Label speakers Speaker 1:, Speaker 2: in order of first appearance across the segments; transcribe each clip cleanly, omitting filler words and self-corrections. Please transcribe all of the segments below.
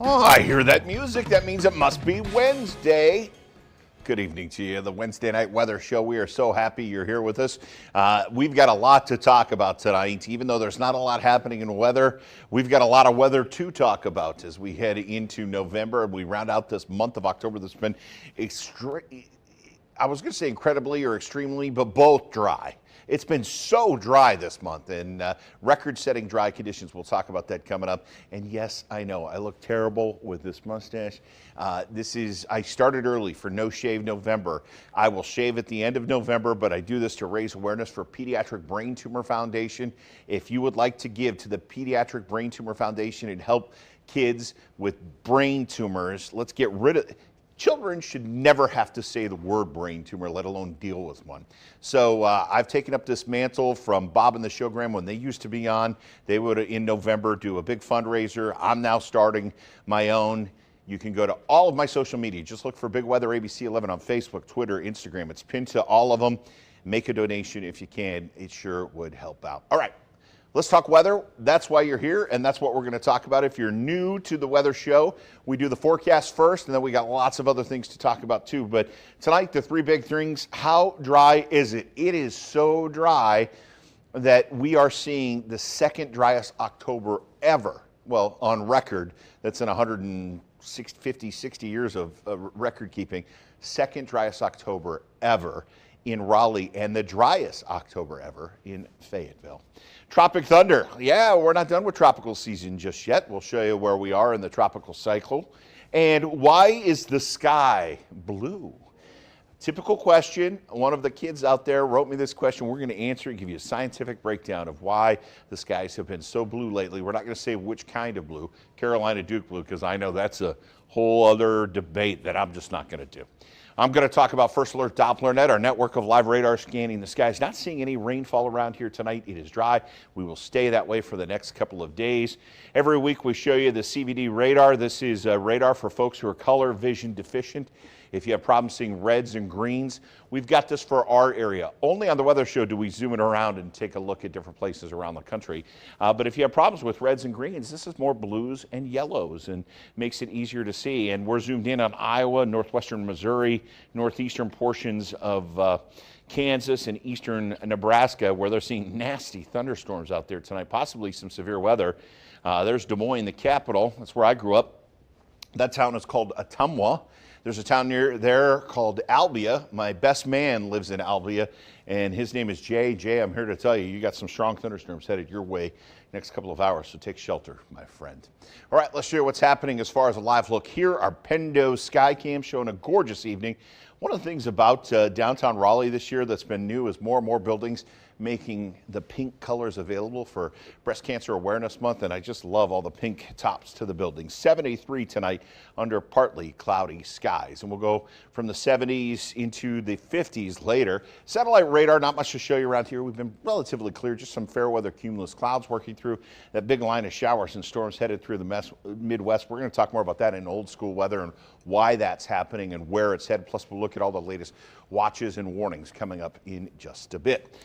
Speaker 1: Oh, I hear that music. That means it must be Wednesday. Good evening to you, the Wednesday Night Weather Show. We are so happy you're here with us. We've got a lot to talk about tonight. Even though there's not a lot happening in weather, we've got a lot of weather to talk about as we head into November and we round out this month of October that's been I was going to say incredibly or extremely, but both dry. It's been so dry this month and record-setting dry conditions. We'll talk about that coming up. And yes, I know, I look terrible with this mustache. I started early for No Shave November. I will shave at the end of November, but I do this to raise awareness for Pediatric Brain Tumor Foundation. If you would like to give to the Pediatric Brain Tumor Foundation and help kids with brain tumors, let's get rid of children should never have to say the word brain tumor, let alone deal with one. So I've taken up this mantle from Bob and the Showgram when they used to be on. They would, in November, do a big fundraiser. I'm now starting my own. You can go to all of my social media. Just look for Big Weather ABC 11 on Facebook, Twitter, Instagram. It's pinned to all of them. Make a donation if you can. It sure would help out. All right. Let's talk weather. That's why you're here, and that's what we're going to talk about. If you're new to the weather show, we do the forecast first, and then we got lots of other things to talk about too. But tonight, the three big things. How dry is it? It is so dry that we are seeing the second driest October ever. Well, on record, that's in 150, 60 years of record keeping. Second driest October ever in Raleigh, and the driest October ever in Fayetteville. Tropic thunder. Yeah, we're not done with tropical season just yet. We'll show you where we are in the tropical cycle. And why is the sky blue? Typical question. One of the kids out there wrote me this question. We're going to answer it, give you a scientific breakdown of why the skies have been so blue lately. We're not going to say which kind of blue, Carolina Duke blue, because I know that's a whole other debate that I'm just not going to do. I'm going to talk about First Alert DopplerNet, our network of live radar scanning the skies. Not seeing any rainfall around here tonight. It is dry. We will stay that way for the next couple of days. Every week we show you the CVD radar. This is a radar for folks who are color vision deficient. If you have problems seeing reds and greens, we've got this for our area. Only on the weather show do we zoom it around and take a look at different places around the country. But if you have problems with reds and greens, this is more blues and yellows and makes it easier to see. And we're zoomed in on Iowa, northwestern Missouri, northeastern portions of Kansas and eastern Nebraska, where they're seeing nasty thunderstorms out there tonight, possibly some severe weather. There's Des Moines, the capital. That's where I grew up. That town is called Ottumwa. There's a town near there called Albia. My best man lives in Albia, and his name is Jay. Jay, I'm here to tell you, you got some strong thunderstorms headed your way next couple of hours, so take shelter, my friend. All right, let's share what's happening as far as a live look here. Our Pendo Skycam showing a gorgeous evening. One of the things about downtown Raleigh this year that's been new is more and more buildings making the pink colors available for Breast Cancer Awareness Month, and I just love all the pink tops to the buildings. 73 tonight under partly cloudy skies, and we'll go from the 70s into the 50s later. Satellite radar, not much to show you around here. We've been relatively clear, just some fair weather cumulus clouds working through that big line of showers and storms headed through the Midwest. We're going to talk more about that in old school weather and why that's happening and where it's headed. Plus, we'll look at all the latest watches and warnings coming up in just a bit.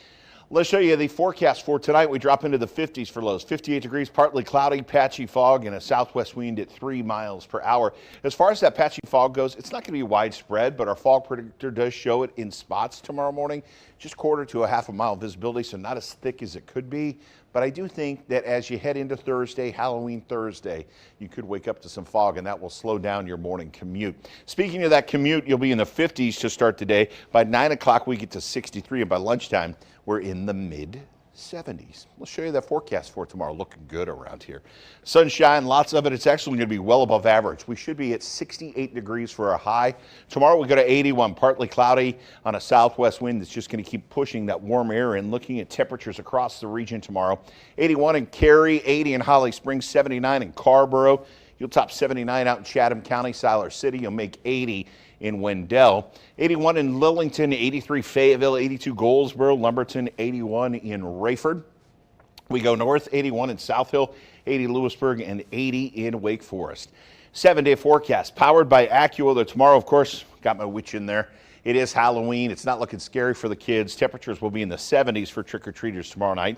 Speaker 1: Let's show you the forecast for tonight. We drop into the 50s for lows. 58 degrees, partly cloudy, patchy fog, and a southwest wind at 3 miles per hour. As far as that patchy fog goes, it's not going to be widespread, but our fog predictor does show it in spots tomorrow morning. Just quarter to a half a mile visibility, so not as thick as it could be. But I do think that as you head into Thursday, Halloween Thursday, you could wake up to some fog, and that will slow down your morning commute. Speaking of that commute, you'll be in the 50s to start the day. By 9 o'clock, we get to 63, and by lunchtime, we're in the mid-70s. We'll show you that forecast for tomorrow. Looking good around here. Sunshine, lots of it. It's actually going to be well above average. We should be at 68 degrees for our high. Tomorrow we go to 81, partly cloudy on a southwest wind that's just going to keep pushing that warm air in. Looking at temperatures across the region tomorrow. 81 in Cary, 80 in Holly Springs, 79 in Carborough. You'll top 79 out in Chatham County, Siler City. You'll make 80 in Wendell, 81 in Lillington, 83 Fayetteville, 82 Goldsboro, Lumberton, 81 in Rayford. We go north, 81 in South Hill, 80 Lewisburg, and 80 in Wake Forest. 7-day forecast powered by AccuWeather. Tomorrow, of course, got my witch in there. It is Halloween. It's not looking scary for the kids. Temperatures will be in the 70s for trick-or-treaters tomorrow night.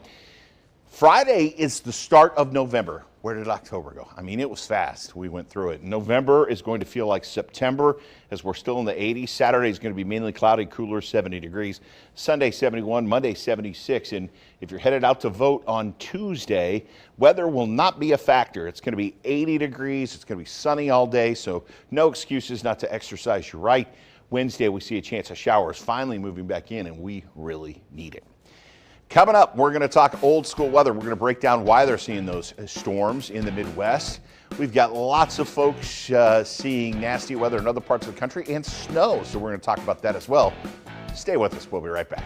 Speaker 1: Friday is the start of November. Where did October go? I mean, it was fast. We went through it. November is going to feel like September as we're still in the 80s. Saturday is going to be mainly cloudy, cooler, 70 degrees. Sunday, 71. Monday, 76. And if you're headed out to vote on Tuesday, weather will not be a factor. It's going to be 80 degrees. It's going to be sunny all day, so no excuses not to exercise your right. Wednesday, we see a chance of showers finally moving back in, and we really need it. Coming up, we're going to talk old school weather. We're going to break down why they're seeing those storms in the Midwest. We've got lots of folks seeing nasty weather in other parts of the country and snow, so we're going to talk about that as well. Stay with us. We'll be right back.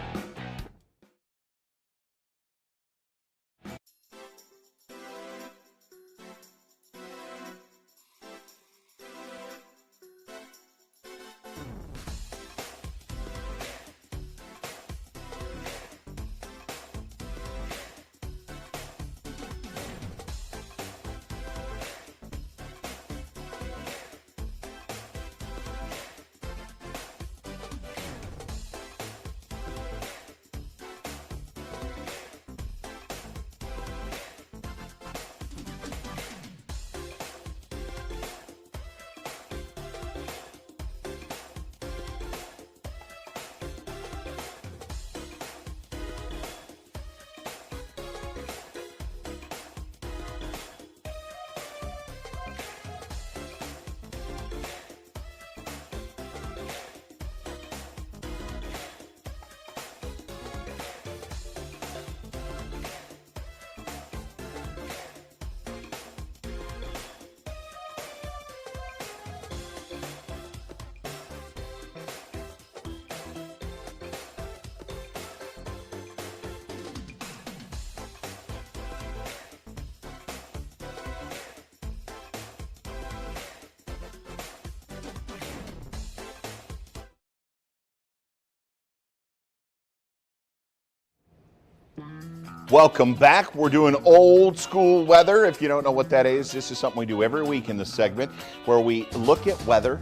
Speaker 1: Welcome back. We're doing old school weather. If you don't know what that is, this is something we do every week in this segment where we look at weather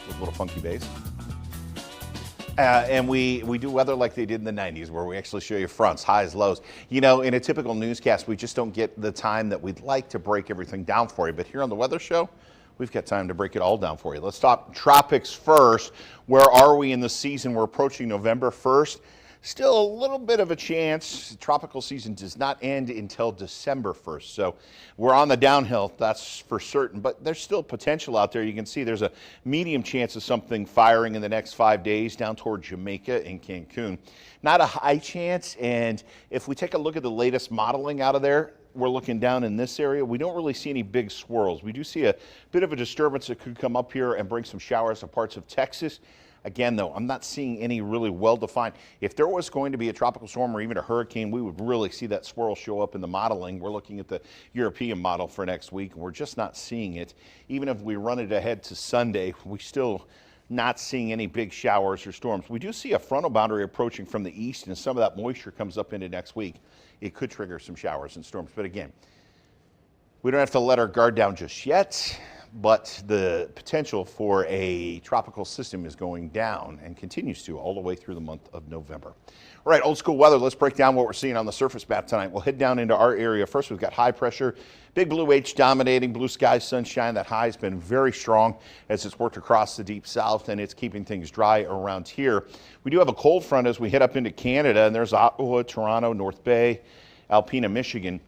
Speaker 1: with a little funky bass. And we do weather like they did in the 90s, where we actually show you fronts, highs, lows. You know, in a typical newscast, we just don't get the time that we'd like to break everything down for you. But here on the Weather Show, we've got time to break it all down for you. Let's talk tropics first. Where are we in the season? We're approaching November 1st. Still a little bit of a chance. Tropical season does not end until December 1st. So we're on the downhill, that's for certain. But there's still potential out there. You can see there's a medium chance of something firing in the next 5 days down toward Jamaica and Cancun. Not a high chance. And if we take a look at the latest modeling out of there, we're looking down in this area. We don't really see any big swirls. We do see a bit of a disturbance that could come up here and bring some showers to parts of Texas. Again, though, I'm not seeing any really well-defined. If there was going to be a tropical storm or even a hurricane, we would really see that swirl show up in the modeling. We're looking at the European model for next week, and we're just not seeing it. Even if we run it ahead to Sunday, we still not seeing any big showers or storms. We do see a frontal boundary approaching from the east, and some of that moisture comes up into next week. It could trigger some showers and storms. But again, we don't have to let our guard down just yet. But the potential for a tropical system is going down and continues to all the way through the month of November. All right, old school weather. Let's break down what we're seeing on the surface map tonight. We'll head down into our area. First, we've got high pressure, big blue H dominating, blue skies, sunshine. That high has been very strong as it's worked across the deep south, and it's keeping things dry around here. We do have a cold front as we head up into Canada, and there's Ottawa, Toronto, North Bay, Alpena, Michigan.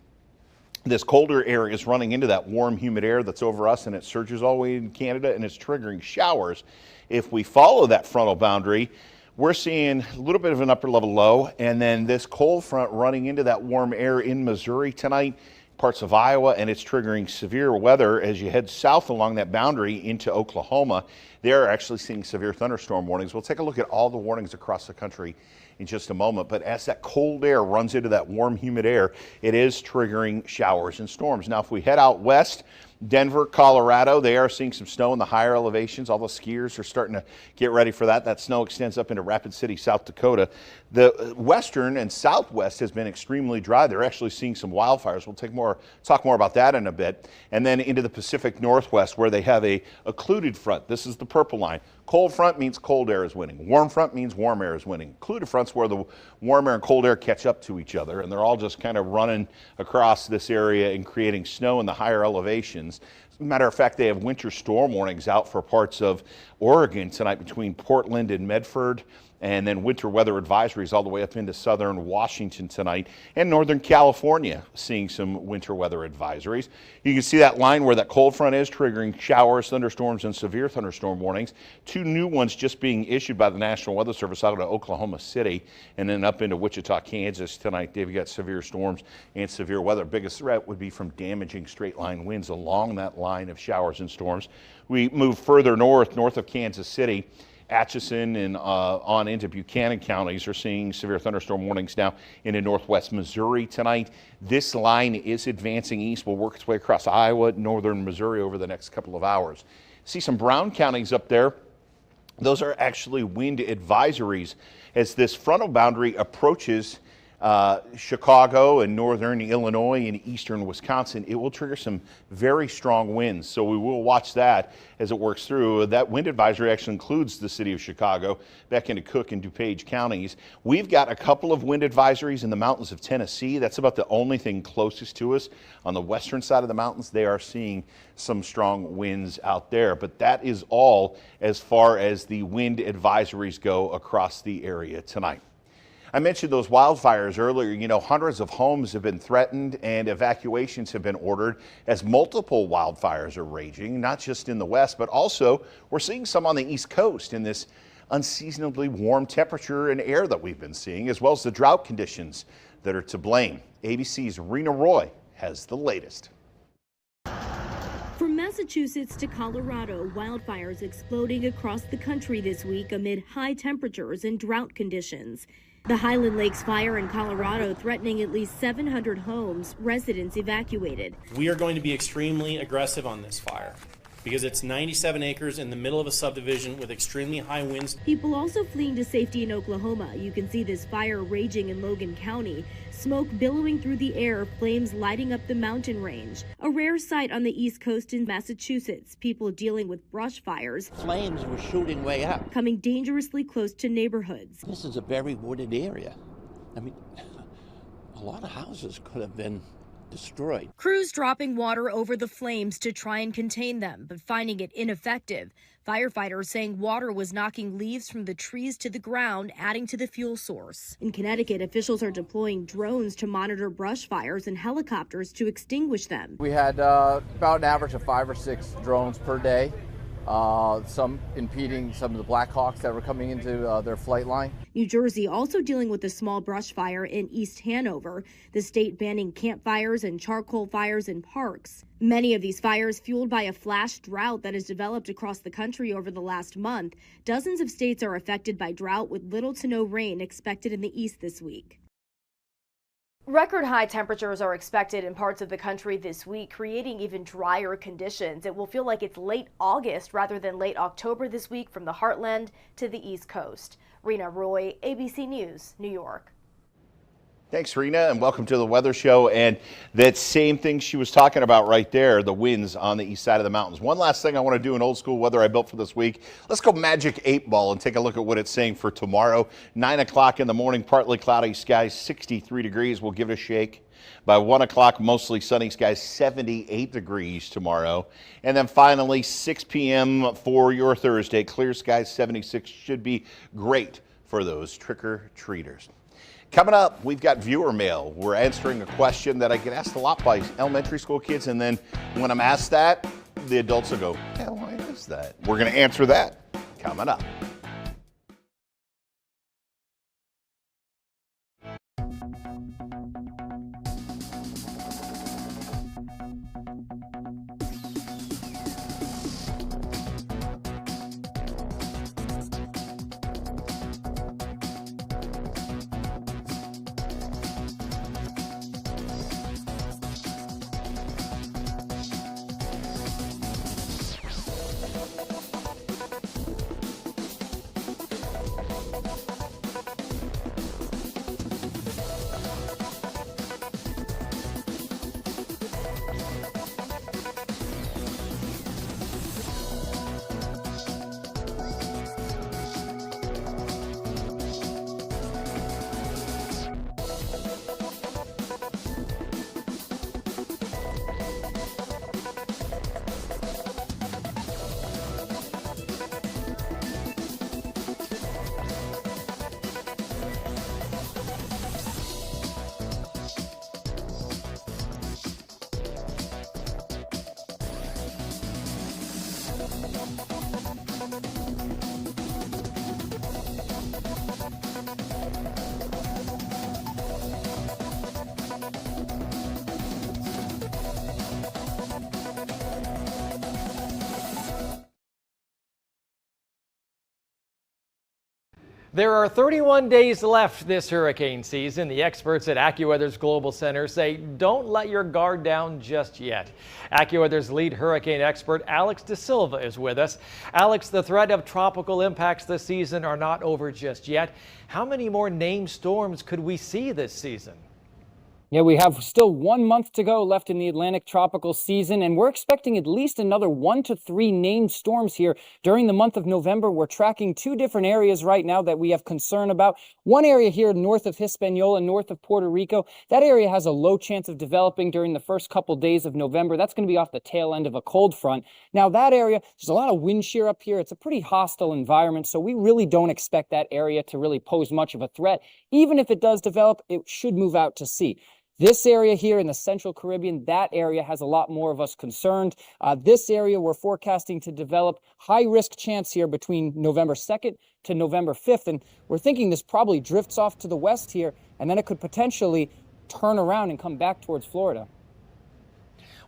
Speaker 1: This colder air is running into that warm, humid air that's over us, and it surges all the way in Canada, and it's triggering showers. If we follow that frontal boundary, we're seeing a little bit of an upper level low, and then this cold front running into that warm air in Missouri tonight, parts of Iowa, and it's triggering severe weather as you head south along that boundary into Oklahoma. They're actually seeing severe thunderstorm warnings. We'll take a look at all the warnings across the country in just a moment. But as that cold air runs into that warm, humid air, it is triggering showers and storms. Now, if we head out west, Denver, Colorado, they are seeing some snow in the higher elevations. All the skiers are starting to get ready for that. That snow extends up into Rapid City, South Dakota. The western and southwest has been extremely dry. They're actually seeing some wildfires. We'll talk more about that in a bit. And then into the Pacific Northwest, where they have a occluded front. This is the purple line. Cold front means cold air is winning. Warm front means warm air is winning. Included fronts where the warm air and cold air catch up to each other, and they're all just kind of running across this area and creating snow in the higher elevations. As a matter of fact, they have winter storm warnings out for parts of Oregon tonight between Portland and Medford, and then winter weather advisories all the way up into southern Washington tonight, and northern California seeing some winter weather advisories. You can see that line where that cold front is triggering showers, thunderstorms, and severe thunderstorm warnings. Two new ones just being issued by the National Weather Service out of Oklahoma City and then up into Wichita, Kansas tonight. They've got severe storms and severe weather. Biggest threat would be from damaging straight line winds along that line of showers and storms. We move further north of Kansas City. Atchison and on into Buchanan counties are seeing severe thunderstorm warnings now into northwest Missouri tonight. This line is advancing east, will work its way across Iowa, northern Missouri over the next couple of hours. See some brown counties up there. Those are actually wind advisories as this frontal boundary approaches Chicago and northern Illinois and eastern Wisconsin. It will trigger some very strong winds, so we will watch that as it works through. That wind advisory actually includes the city of Chicago, back into Cook and DuPage counties. We've got a couple of wind advisories in the mountains of Tennessee. That's about the only thing closest to us. On the western side of the mountains, they are seeing some strong winds out there, but that is all as far as the wind advisories go across the area tonight. I mentioned those wildfires earlier. You know, hundreds of homes have been threatened and evacuations have been ordered as multiple wildfires are raging, not just in the west, but also we're seeing some on the east coast in this unseasonably warm temperature and air that we've been seeing, as well as the drought conditions that are to blame. ABC's Rena Roy has the latest.
Speaker 2: From Massachusetts to Colorado, wildfires exploding across the country this week amid high temperatures and drought conditions. The Highland Lakes fire in Colorado threatening at least 700 homes, residents evacuated.
Speaker 3: We are going to be extremely aggressive on this fire because it's 97 acres in the middle of a subdivision with extremely high winds.
Speaker 2: People also fleeing to safety in Oklahoma. You can see this fire raging in Logan County. Smoke billowing through the air, flames lighting up the mountain range. A rare sight on the East Coast in Massachusetts. People dealing with brush fires.
Speaker 4: Flames were shooting way up.
Speaker 2: Coming dangerously close to neighborhoods.
Speaker 4: This is a very wooded area. I mean, a lot of houses could have been destroyed.
Speaker 2: Crews dropping water over the flames to try and contain them, but finding it ineffective. Firefighters saying water was knocking leaves from the trees to the ground, adding to the fuel source. In Connecticut, officials are deploying drones to monitor brush fires and helicopters to extinguish them.
Speaker 5: We had about an average of 5 or 6 drones per day. Some impeding some of the Blackhawks that were coming into their flight line.
Speaker 2: New Jersey also dealing with a small brush fire in East Hanover, the state banning campfires and charcoal fires in parks. Many of these fires fueled by a flash drought that has developed across the country over the last month. Dozens of states are affected by drought with little to no rain expected in the east this week.
Speaker 6: Record high temperatures are expected in parts of the country this week, creating even drier conditions. It will feel like it's late August rather than late October this week from the heartland to the East Coast. Rena Roy, ABC News, New York.
Speaker 1: Thanks, Rena, and welcome to the Weather Show. And that same thing she was talking about right there, the winds on the east side of the mountains. One last thing I want to do in old school weather I built for this week. Let's go Magic 8 Ball and take a look at what it's saying for tomorrow. 9 o'clock in the morning, partly cloudy skies, 63 degrees. We'll give it a shake. By 1 o'clock, mostly sunny skies, 78 degrees tomorrow. And then finally, 6 p.m. for your Thursday, clear skies, 76. Should be great for those trick-or-treaters. Coming up, we've got viewer mail. We're answering a question that I get asked a lot by elementary school kids, and then when I'm asked that, the adults will go, yeah, why is that? We're going to answer that coming up.
Speaker 7: There are 31 days left this hurricane season. The experts at AccuWeather's Global Center say don't let your guard down just yet. AccuWeather's lead hurricane expert Alex De Silva is with us. Alex, the threat of tropical impacts this season are not over just yet. How many more named storms could we see this season?
Speaker 8: Yeah, we have still 1 month to go left in the Atlantic tropical season, and we're expecting at least another 1 to 3 named storms here during the month of November. We're tracking 2 different areas right now that we have concern about. One area here north of Hispaniola, north of Puerto Rico. That area has a low chance of developing during the first couple days of November. That's going to be off the tail end of a cold front. Now, that area, there's a lot of wind shear up here. It's a pretty hostile environment, so we really don't expect that area to really pose much of a threat. Even if it does develop, it should move out to sea. This area here in the Central Caribbean, that area has a lot more of us concerned. This area we're forecasting to develop high risk chance here between November 2nd to November 5th. And we're thinking this probably drifts off to the west here, and then it could potentially turn around and come back towards Florida.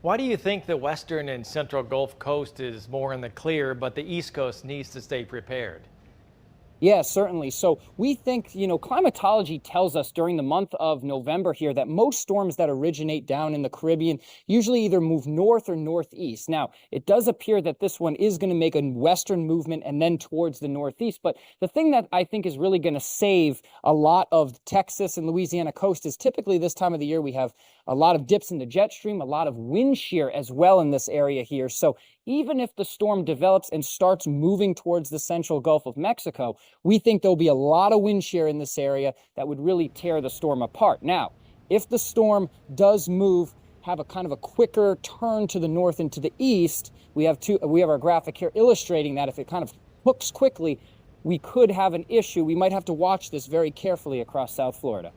Speaker 7: Why do you think the western and central Gulf Coast is more in the clear, but the East Coast needs to stay prepared?
Speaker 8: Yeah, certainly. So we think, climatology tells us during the month of November here that most storms that originate down in the Caribbean usually either move north or northeast. Now, it does appear that this one is going to make a western movement and then towards the northeast. But the thing that I think is really going to save a lot of Texas and Louisiana coast is typically this time of the year we have a lot of dips in the jet stream, a lot of wind shear as well in this area here. So even if the storm develops and starts moving towards the central Gulf of Mexico, we think there'll be a lot of wind shear in this area that would really tear the storm apart. Now, if the storm does move, have a kind of a quicker turn to the north and to the east, we have our graphic here illustrating that if it kind of hooks quickly, we could have an issue. We might have to watch this very carefully across South Florida.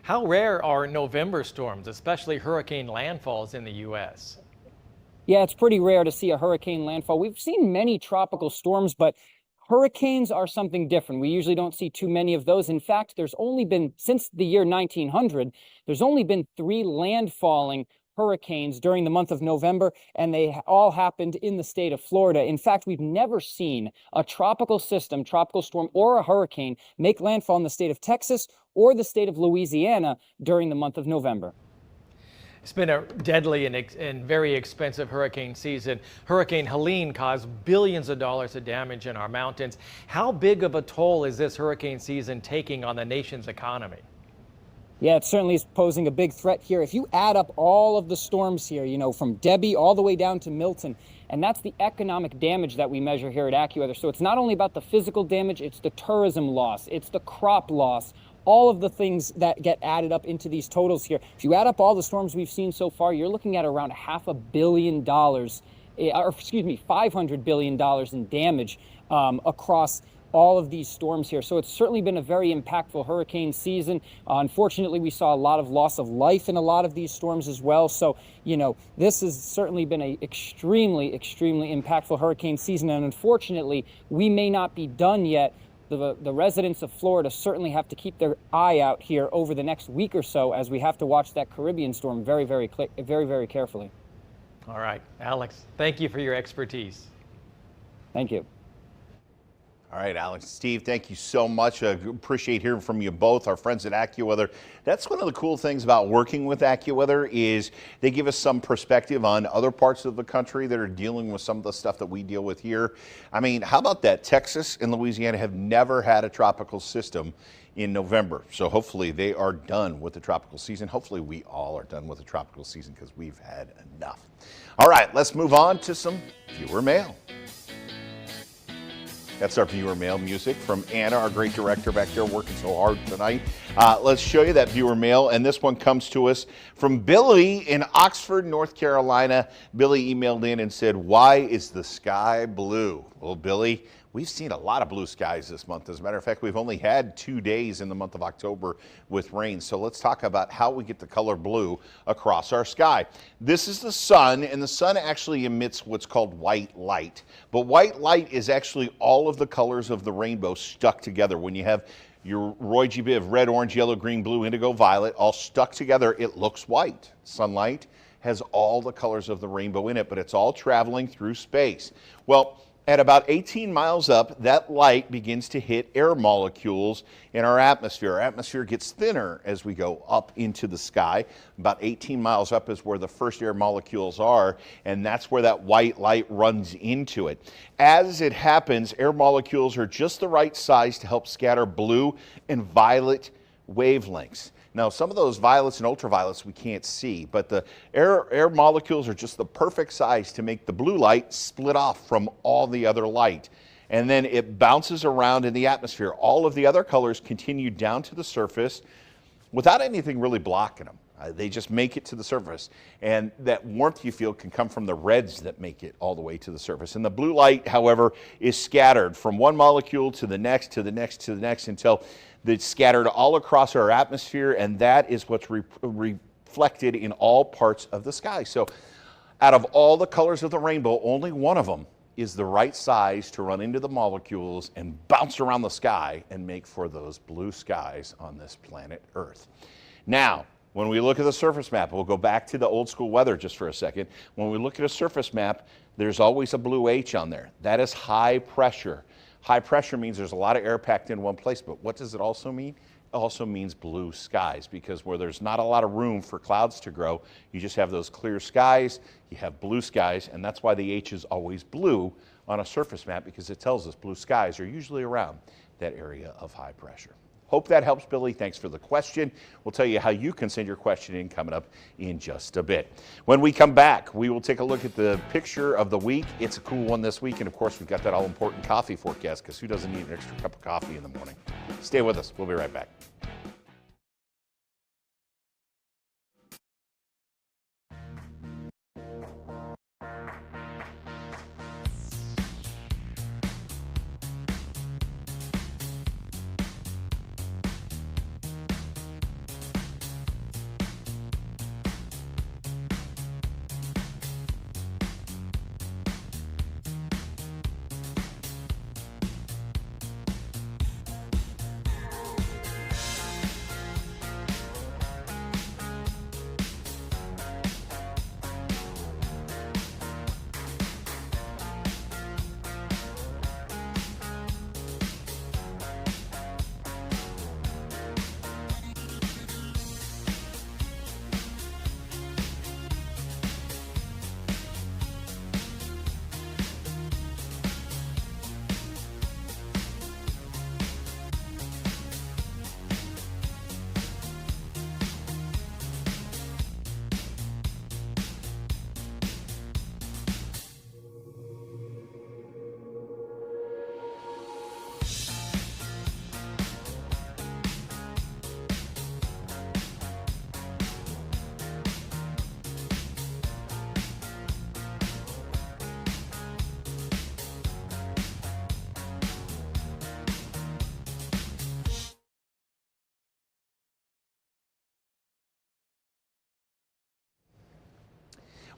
Speaker 7: How rare are November storms, especially hurricane landfalls in the U.S.?
Speaker 8: Yeah, it's pretty rare to see a hurricane landfall. We've seen many tropical storms, but hurricanes are something different. We usually don't see too many of those. In fact, there's only been, since the year 1900, there's only been 3 landfalling hurricanes during the month of November, and they all happened in the state of Florida. In fact, we've never seen a tropical system, tropical storm, or a hurricane make landfall in the state of Texas or the state of Louisiana during the month of November.
Speaker 7: It's been a deadly and very expensive hurricane season. Hurricane Helene caused billions of dollars of damage in our mountains. How big of a toll is this hurricane season taking on the nation's economy?
Speaker 8: Yeah, it certainly is posing a big threat here. If you add up all of the storms here, from Debbie all the way down to Milton, and that's the economic damage that we measure here at AccuWeather. So it's not only about the physical damage, it's the tourism loss, it's the crop loss, all of the things that get added up into these totals here. If you add up all the storms we've seen so far, you're looking at around $500 billion, $500 billion in damage across all of these storms here. So it's certainly been a very impactful hurricane season. Unfortunately, we saw a lot of loss of life in a lot of these storms as well. So, this has certainly been an extremely, extremely impactful hurricane season. And unfortunately, we may not be done yet. The residents of Florida certainly have to keep their eye out here over the next week or so as we have to watch that Caribbean storm very, very carefully.
Speaker 7: All right, Alex, thank you for your expertise.
Speaker 8: Thank you.
Speaker 1: All right, Alex, Steve, thank you so much. Appreciate hearing from you both, our friends at AccuWeather. That's one of the cool things about working with AccuWeather is they give us some perspective on other parts of the country that are dealing with some of the stuff that we deal with here. I mean, how about that? Texas and Louisiana have never had a tropical system in November. So hopefully they are done with the tropical season. Hopefully we all are done with the tropical season because we've had enough. All right, let's move on to some viewer mail. That's our viewer mail music from Anna, our great director back there working so hard tonight. Let's show you that viewer mail, and this one comes to us from Billy in Oxford, North Carolina. Billy emailed in and said, "Why is the sky blue?" Well, Billy, we've seen a lot of blue skies this month. As a matter of fact, we've only had 2 days in the month of October with rain. So let's talk about how we get the color blue across our sky. This is the sun, and the sun actually emits what's called white light. But white light is actually all of the colors of the rainbow stuck together. When you have your Roy G. Biv, red, orange, yellow, green, blue, indigo, violet, all stuck together, it looks white. Sunlight has all the colors of the rainbow in it, but it's all traveling through space. Well, At about 18 miles up, that light begins to hit air molecules in our atmosphere. Our atmosphere gets thinner as we go up into the sky. About 18 miles up is where the first air molecules are, and that's where that white light runs into it. As it happens, air molecules are just the right size to help scatter blue and violet wavelengths. Now, some of those violets and ultraviolets we can't see, but the air molecules are just the perfect size to make the blue light split off from all the other light. And then it bounces around in the atmosphere. All of the other colors continue down to the surface without anything really blocking them. They just make it to the surface. And that warmth you feel can come from the reds that make it all the way to the surface. And the blue light, however, is scattered from one molecule to the next, to the next, to the next, until it's scattered all across our atmosphere, and that is what's reflected in all parts of the sky. So out of all the colors of the rainbow, only one of them is the right size to run into the molecules and bounce around the sky and make for those blue skies on this planet Earth. Now, when we look at the surface map, we'll go back to the old school weather just for a second. When we look at a surface map, there's always a blue H on there. That is high pressure. High pressure means there's a lot of air packed in one place, but what does it also mean? It also means blue skies, because where there's not a lot of room for clouds to grow, you just have those clear skies, you have blue skies, and that's why the H is always blue on a surface map, because it tells us blue skies are usually around that area of high pressure. Hope that helps, Billy. Thanks for the question. We'll tell you how you can send your question in coming up in just a bit. When we come back, we will take a look at the picture of the week. It's a cool one this week. And of course, we've got that all-important coffee forecast, because who doesn't need an extra cup of coffee in the morning? Stay with us. We'll be right back.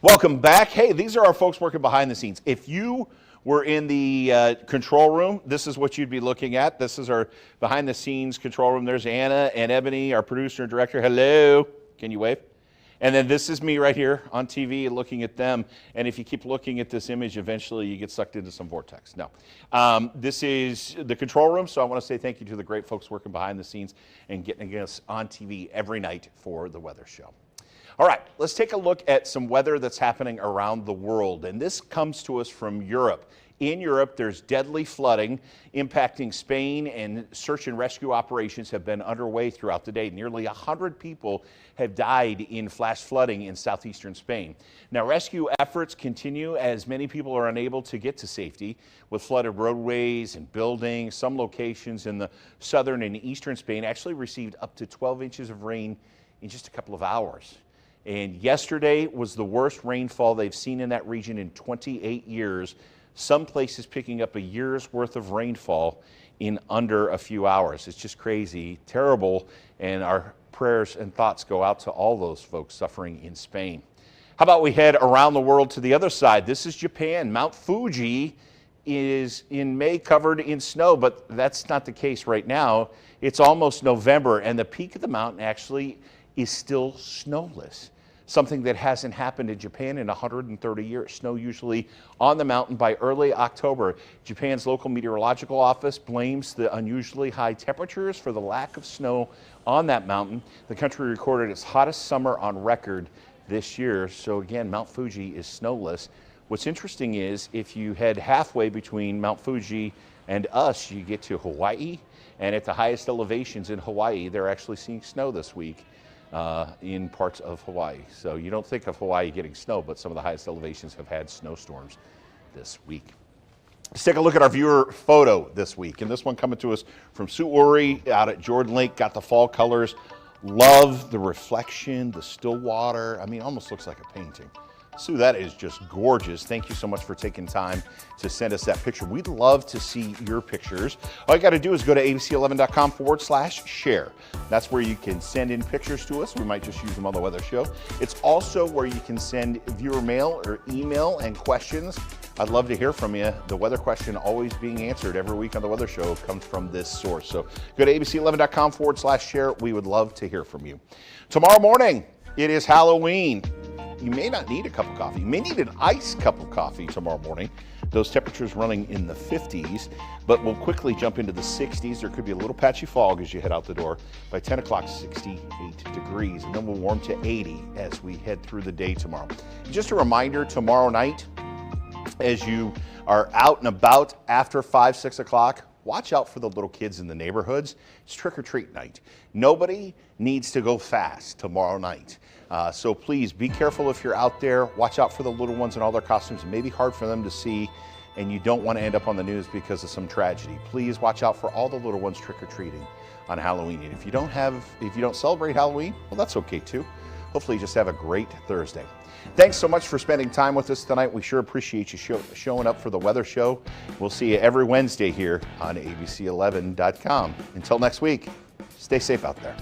Speaker 1: Welcome back. Hey, these are our folks working behind the scenes. If you were in the control room, this is what you'd be looking at. This is our behind the scenes control room. There's Anna and Ebony, our producer and director. Hello. Can you wave? And then this is me right here on TV looking at them. And if you keep looking at this image, eventually you get sucked into some vortex. No. This is the control room. So I want to say thank you to the great folks working behind the scenes and getting us on TV every night for the weather show. All right, let's take a look at some weather that's happening around the world. And this comes to us from Europe. In Europe, there's deadly flooding impacting Spain, and search and rescue operations have been underway throughout the day. Nearly 100 people have died in flash flooding in southeastern Spain. Now, rescue efforts continue as many people are unable to get to safety with flooded roadways and buildings. Some locations in the southern and eastern Spain actually received up to 12 inches of rain in just a couple of hours. And yesterday was the worst rainfall they've seen in that region in 28 years. Some places picking up a year's worth of rainfall in under a few hours. It's just crazy, terrible, and our prayers and thoughts go out to all those folks suffering in Spain. How about we head around the world to the other side? This is Japan. Mount Fuji is in May covered in snow, but that's not the case right now. It's almost November, and the peak of the mountain actually is still snowless. something that hasn't happened in Japan in 130 years. Snow usually on the mountain by early October. Japan's local meteorological office blames the unusually high temperatures for the lack of snow on that mountain. The country recorded its hottest summer on record this year. So again, Mount Fuji is snowless. What's interesting is if you head halfway between Mount Fuji and us, you get to Hawaii. And at the highest elevations in Hawaii, they're actually seeing snow this week in parts of Hawaii. So you don't think of Hawaii getting snow, but some of the highest elevations have had snowstorms this week. Let's take a look at our viewer photo this week. And this one coming to us from Sue Uri out at Jordan Lake, got the fall colors. Love the reflection, the still water. I mean, almost looks like a painting. Sue, that is just gorgeous. Thank you so much for taking time to send us that picture. We'd love to see your pictures. All you got to do is go to abc11.com/share. That's where you can send in pictures to us. We might just use them on the weather show. It's also where you can send viewer mail or email and questions. I'd love to hear from you. The weather question always being answered every week on the weather show comes from this source. So go to abc11.com/share. We would love to hear from you. Tomorrow morning, it is Halloween. You may not need a cup of coffee. You may need an iced cup of coffee tomorrow morning. Those temperatures running in the 50s, but we'll quickly jump into the 60s. There could be a little patchy fog as you head out the door. By 10 o'clock, 68 degrees, and then we'll warm to 80 as we head through the day tomorrow. Just a reminder, tomorrow night, as you are out and about after 5, 6 o'clock, watch out for the little kids in the neighborhoods. It's trick-or-treat night. Nobody needs to go fast tomorrow night. So please be careful if you're out there. Watch out for the little ones in all their costumes. It may be hard for them to see, and you don't want to end up on the news because of some tragedy. Please watch out for all the little ones trick-or-treating on Halloween. And if you don't celebrate Halloween, well, that's okay too. Hopefully you just have a great Thursday. Thanks so much for spending time with us tonight. We sure appreciate you showing up for the weather show. We'll see you every Wednesday here on abc11.com. Until next week, stay safe out there.